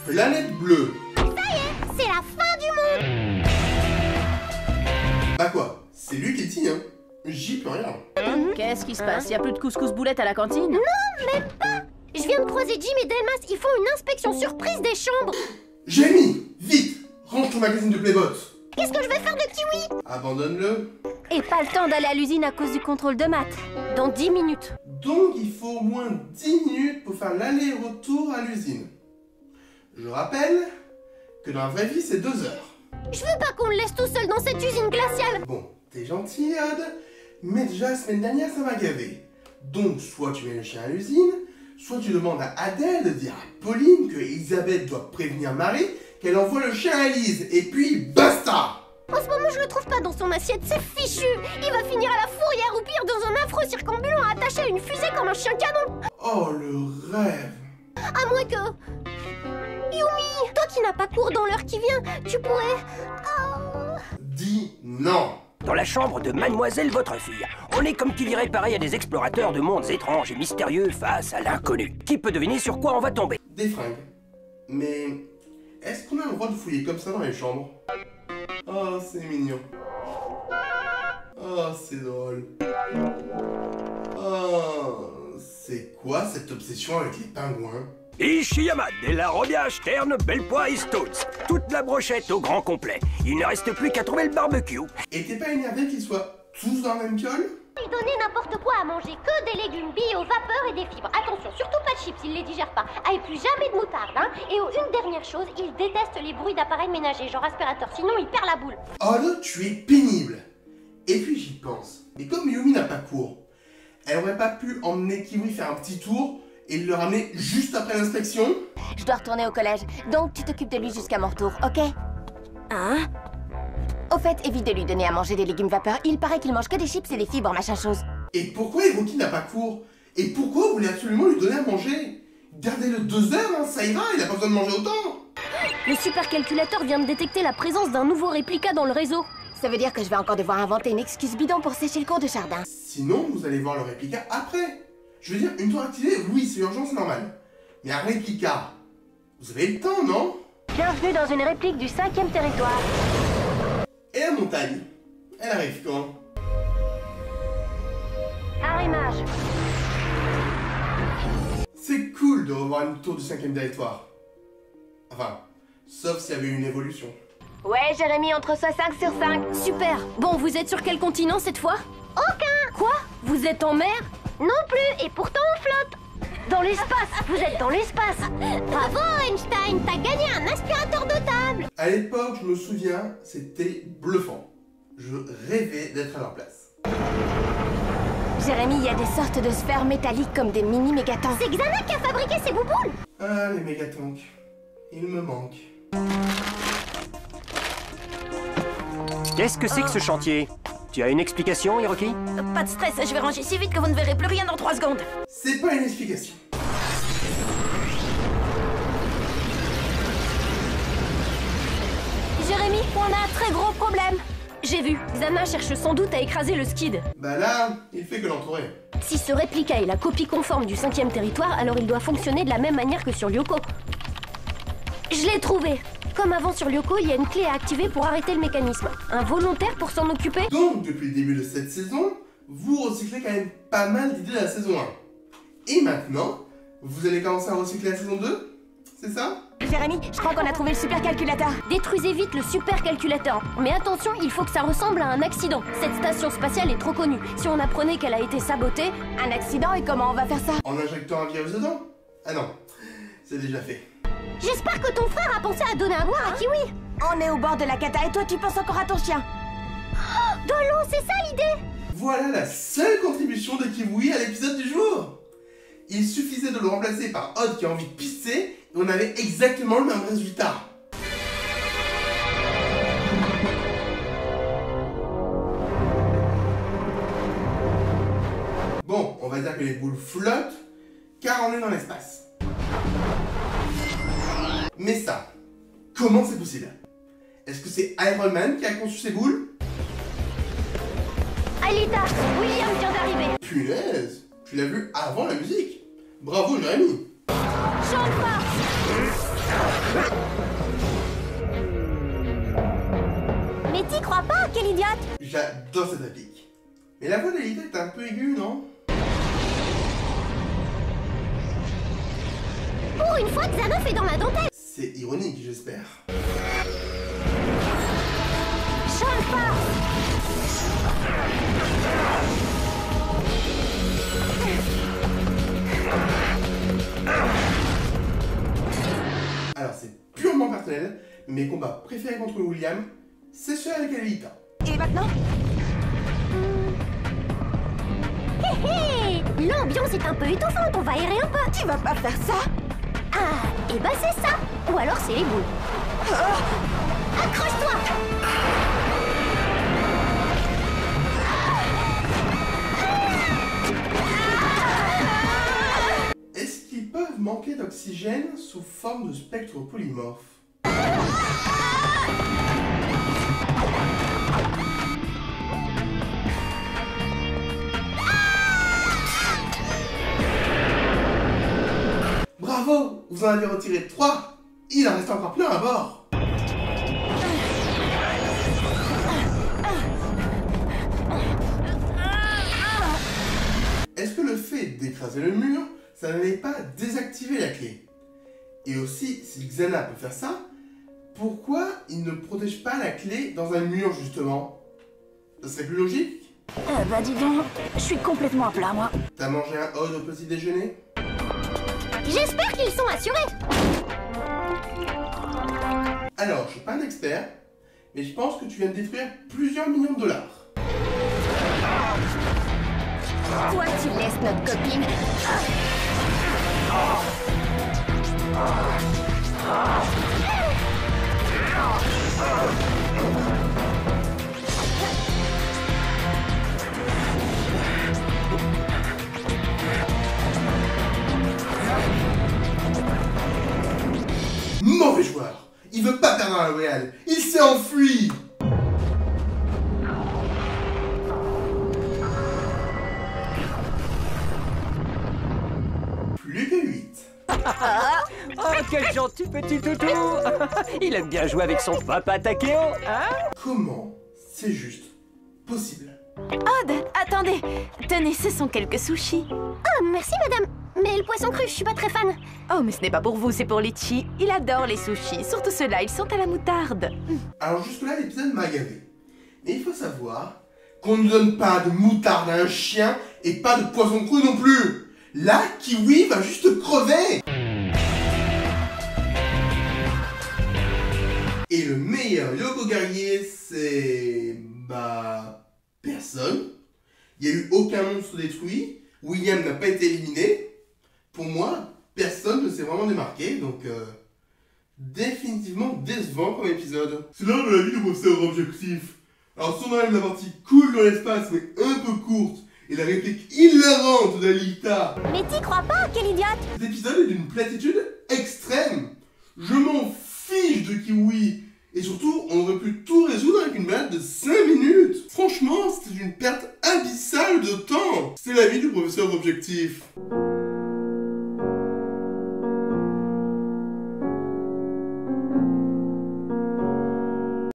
Planète bleue. Ça y est, c'est la fin du monde. Bah quoi? C'est lui qui est dit, hein. J'y peux rien. Qu'est-ce qui se passe? Y'a plus de couscous boulette à la cantine? Non, même pas. Je viens de croiser Jim et Delmas, ils font une inspection surprise des chambres. Jamie, vite, range ton magazine de Playbot. Qu'est-ce que je vais faire de Kiwi? Abandonne-le. Et pas le temps d'aller à l'usine à cause du contrôle de maths. Dans 10 minutes. Donc il faut au moins 10 minutes pour faire l'aller-retour à l'usine. Je rappelle que dans la vraie vie c'est 2 heures. Je veux pas qu'on le laisse tout seul dans cette usine glaciale. Bon, t'es gentil, Odd, mais déjà la semaine dernière ça m'a gavé. Donc soit tu mets le chien à l'usine, soit tu demandes à Adèle de dire à Pauline que Elisabeth doit prévenir Marie qu'elle envoie le chien à Lise, et puis basta! En ce moment, je le trouve pas dans son assiette, c'est fichu. Il va finir à la fourrière ou pire dans un affreux circonambulant attaché à une fusée comme un chien canon. Oh le rêve! À moins que... Yumi, toi qui n'as pas cours dans l'heure qui vient, tu pourrais... Dis non! Dans la chambre de mademoiselle votre fille, on est comme qui dirait pareil à des explorateurs de mondes étranges et mystérieux face à l'inconnu. Qui peut deviner sur quoi on va tomber? Des fringues. Mais est-ce qu'on a le droit de fouiller comme ça dans les chambres? Oh, c'est mignon. Oh, c'est drôle. Oh, c'est quoi cette obsession avec les pingouins? Ishiyama, la Robiage, Terne, Bellepoix et Stoltz. Toute la brochette au grand complet. Il ne reste plus qu'à trouver le barbecue. Et t'es pas énervé qu'ils soient tous dans la même piole? Lui donner n'importe quoi à manger, que des légumes bio, vapeur et des fibres. Attention, surtout pas de chips, il les digère pas. Ah, et plus jamais de moutarde, hein. Et une dernière chose, il déteste les bruits d'appareils ménagers, genre aspirateur, sinon il perd la boule. Oh là, tu es pénible. Et puis j'y pense. Et comme Yumi n'a pas cours, elle aurait pas pu emmener Kiwi faire un petit tour et le ramener juste après l'inspection? Je dois retourner au collège, donc tu t'occupes de lui jusqu'à mon retour, ok? Hein? Au fait, évite de lui donner à manger des légumes vapeur. Il paraît qu'il mange que des chips et des fibres, machin chose. Et pourquoi Hiroki n'a pas cours? Et pourquoi vous voulez absolument lui donner à manger? Gardez-le 2 heures, hein, ça ira, il a pas besoin de manger autant. Le supercalculateur vient de détecter la présence d'un nouveau réplica dans le réseau. Ça veut dire que je vais encore devoir inventer une excuse bidon pour sécher le cours de jardin. Sinon, vous allez voir le réplica après. Je veux dire, une fois activé, oui, c'est urgent, c'est normal. Mais un réplica, vous avez le temps, non? Bienvenue dans une réplique du 5e territoire. Et la montagne, elle arrive quand? Arrimage. C'est cool de revoir une tour du 5e territoire. Enfin, sauf s'il y avait une évolution. Ouais, Jérémy, entre soi 5 sur 5. Super. Bon, vous êtes sur quel continent cette fois? Aucun. Quoi? Vous êtes en mer? Non plus, et pourtant on flotte. Dans l'espace. Vous êtes dans l'espace. Bravo Einstein, t'as gagné un aspirateur de table. À l'époque, je me souviens, c'était bluffant. Je rêvais d'être à leur place. Jérémy, il y a des sortes de sphères métalliques comme des mini-mégatanks. C'est Xana qui a fabriqué ces bouboules. Ah, les mégatanks. Il me manque. Qu'est-ce que c'est que ce chantier? Tu as une explication, Hiroki? Pas de stress, je vais ranger si vite que vous ne verrez plus rien dans 3 secondes. C'est pas une explication. Jérémy, on a un très gros problème. J'ai vu, Xana cherche sans doute à écraser le skid. Bah là, il fait que l'entourer. Si ce réplica est la copie conforme du 5e territoire, alors il doit fonctionner de la même manière que sur Lyoko. Je l'ai trouvé. Comme avant sur Lyoko, il y a une clé à activer pour arrêter le mécanisme. Un volontaire pour s'en occuper? Donc, depuis le début de cette saison, vous recyclez quand même pas mal d'idées de la saison 1. Et maintenant, vous allez commencer à recycler la saison 2? C'est ça? Jérémy, je crois qu'on a trouvé le supercalculateur. Détruisez vite le supercalculateur. Mais attention, il faut que ça ressemble à un accident. Cette station spatiale est trop connue. Si on apprenait qu'elle a été sabotée... Un accident, et comment on va faire ça? En injectant un virus dedans? Ah non, c'est déjà fait. J'espère que ton frère a pensé à donner à boire à Kiwi. On est au bord de la cata et toi tu penses encore à ton chien. Oh, de l'eau, c'est ça l'idée. Voilà la seule contribution de Kiwi à l'épisode du jour. Il suffisait de le remplacer par Odd qui a envie de pisser et on avait exactement le même résultat. Bon, on va dire que les boules flottent car on est dans l'espace. Mais ça, comment c'est possible? Est-ce que c'est Iron Man qui a conçu ces boules? Alita, William vient d'arriver. Punaise, tu l'as vu avant la musique. Bravo Jérémy. Champ de force. Mais t'y crois pas, quel idiote! J'adore cette applique. Mais la voix d'Alita est un peu aiguë, non? Pour une fois, Xanof est dans ma dentelle! C'est ironique, j'espère. Champ force! Alors c'est purement personnel, mais mes combats préférés contre William, c'est ceux avec Alita. Et maintenant? Hé hé! L'ambiance est un peu étouffante, on va aérer un peu! Tu vas pas faire ça? Ah, et bah c'est ça! Ou alors c'est les boules. Accroche-toi! Est-ce qu'ils peuvent manquer d'oxygène sous forme de spectre polymorphe? Bravo! Vous en avez retiré 3! Il en reste encore plein à bord! Est-ce que le fait d'écraser le mur, ça n'allait pas désactiver la clé? Et aussi, si Xana peut faire ça, pourquoi il ne protège pas la clé dans un mur justement? Ça serait plus logique? Bah dis donc, je suis complètement à plat, moi. T'as mangé un Odd au petit déjeuner? J'espère qu'ils sont assurés! Alors, je suis pas un expert, mais je pense que tu viens de détruire plusieurs millions de dollars. Toi, tu laisses notre copine. Mauvais joueur! Il veut pas perdre un Royal! Il s'est enfui! Plus que 8. Oh, quel gentil petit toutou. Il aime bien jouer avec son papa Takeo, hein? Comment c'est juste possible? Odd, attendez. Tenez, ce sont quelques sushis. Ah, merci madame. Mais le poisson cru, je suis pas très fan. Oh, mais ce n'est pas pour vous, c'est pour Litchi. Il adore les sushis, surtout ceux-là, ils sont à la moutarde. Alors jusque-là, l'épisode m'a gavé. Mais il faut savoir qu'on ne donne pas de moutarde à un chien et pas de poisson cru non plus. Là, Kiwi va juste crever. Et le meilleur Yoko guerrier, c'est... bah... personne. Il n'y a eu aucun monstre détruit. William n'a pas été éliminé. Pour moi, personne ne s'est vraiment démarqué, donc... définitivement décevant comme épisode. C'est l'heure de la vie du professeur Objectif. Alors si on enlève la partie cool dans l'espace, mais un peu courte, et la réplique hilarante d'Alita, Mais t'y crois pas, quel idiote! cet épisode est d'une platitude extrême. Je m'en fiche de Kiwi. Et surtout, on aurait pu tout résoudre avec une balade de 5 minutes. Franchement, c'était une perte abyssale de temps. C'est la vie du professeur Objectif.